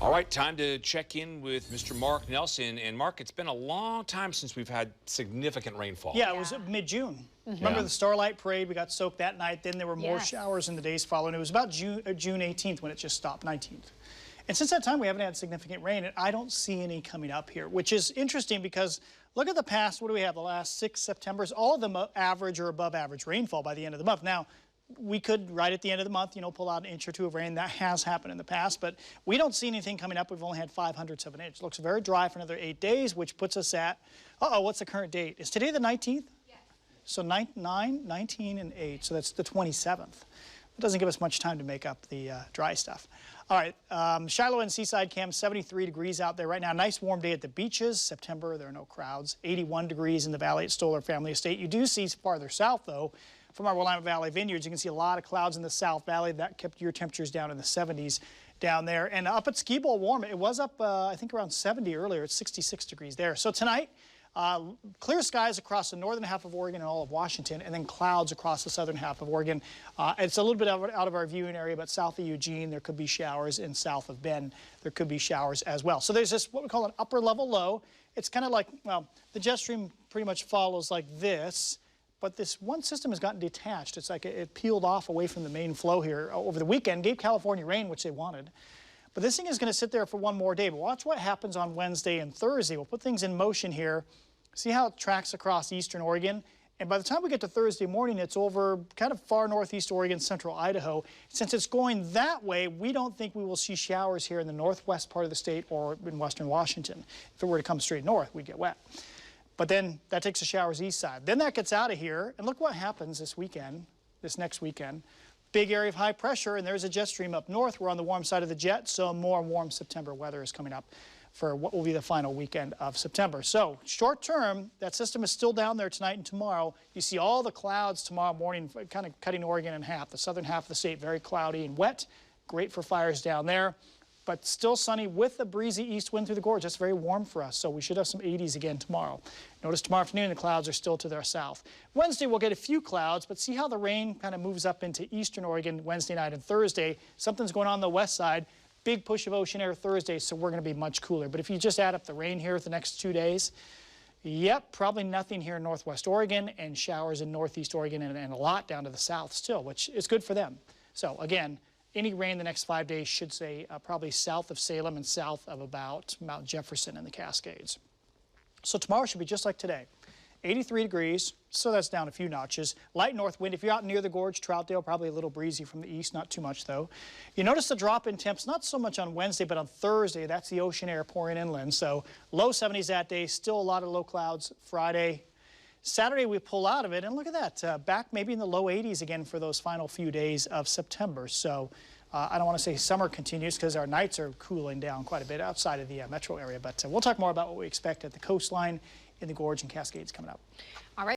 All right, time to check in with Mr. Mark Nelson. And Mark, it's been a long time since we've had significant rainfall. Yeah, it was mid-June. Remember the Starlight Parade? We got soaked that night. Then there were more showers in the days following. It was about June 18th when it just stopped, 19th. And since that time, we haven't had significant rain, and I don't see any coming up here, which is interesting because look at the past. What do we have? The last 6 Septembers, all of them average or above average rainfall by the end of the month. Now, we could, right at the end of the month, pull out an inch or two of rain. That has happened in the past, but we don't see anything coming up. We've only had 0.05 of an inch. Looks very dry for another 8 days, which puts us at, what's the current date? Is today the 19th? Yes. So 19, and 8, so that's the 27th. It doesn't give us much time to make up the dry stuff. All right, Shiloh and Seaside Cam, 73 degrees out there right now. Nice warm day at the beaches. September, there are no crowds. 81 degrees in the valley at Stoller Family Estate. You do see farther south, though, from our Willamette Valley vineyards, you can see a lot of clouds in the South Valley. That kept your temperatures down in the 70s down there. And up at Ski Bowl, warm. It was up, I think, around 70 earlier. It's 66 degrees there. So tonight, clear skies across the northern half of Oregon and all of Washington, and then clouds across the southern half of Oregon. It's a little bit out of our viewing area, but south of Eugene, there could be showers, and south of Bend, there could be showers as well. So there's this, what we call an upper level low. It's kind of like, well, the jet stream pretty much follows like this. But this one system has gotten detached. It's like it peeled off away from the main flow here over the weekend, gave California rain, which they wanted. But this thing is going to sit there for one more day. But watch what happens on Wednesday and Thursday. We'll put things in motion here. See how it tracks across eastern Oregon? And by the time we get to Thursday morning, it's over kind of far northeast Oregon, central Idaho. Since it's going that way, we don't think we will see showers here in the northwest part of the state or in western Washington. If it were to come straight north, we'd get wet. But then that takes the showers east side. Then that gets out of here, and look what happens this weekend, this next weekend. Big area of high pressure, and there's a jet stream up north. We're on the warm side of the jet, so more warm September weather is coming up for what will be the final weekend of September. So short term, that system is still down there tonight and tomorrow. You see all the clouds tomorrow morning, kind of cutting Oregon in half. The southern half of the state, very cloudy and wet. Great for fires down there. But still sunny with a breezy east wind through the gorge. That's very warm for us, so we should have some 80s again tomorrow. Notice tomorrow afternoon the clouds are still to their south. Wednesday we'll get a few clouds, but see how the rain kind of moves up into eastern Oregon Wednesday night and Thursday. Something's going on the west side. Big push of ocean air Thursday, so we're going to be much cooler. But if you just add up the rain here for the next 2 days, yep, probably nothing here in northwest Oregon and showers in northeast Oregon and a lot down to the south still, which is good for them. So again, any rain the next 5 days should say probably south of Salem and south of about Mount Jefferson and the Cascades. So tomorrow should be just like today. 83 degrees, so that's down a few notches. Light north wind. If you're out near the gorge, Troutdale, probably a little breezy from the east, not too much though. You notice the drop in temps, not so much on Wednesday, but on Thursday. That's the ocean air pouring inland. So low 70s that day, still a lot of low clouds Friday. Saturday we pull out of it, and look at that, back maybe in the low 80s again for those final few days of September. So I don't want to say summer continues because our nights are cooling down quite a bit outside of the metro area, but we'll talk more about what we expect at the coastline, in the gorge and Cascades coming up. All right.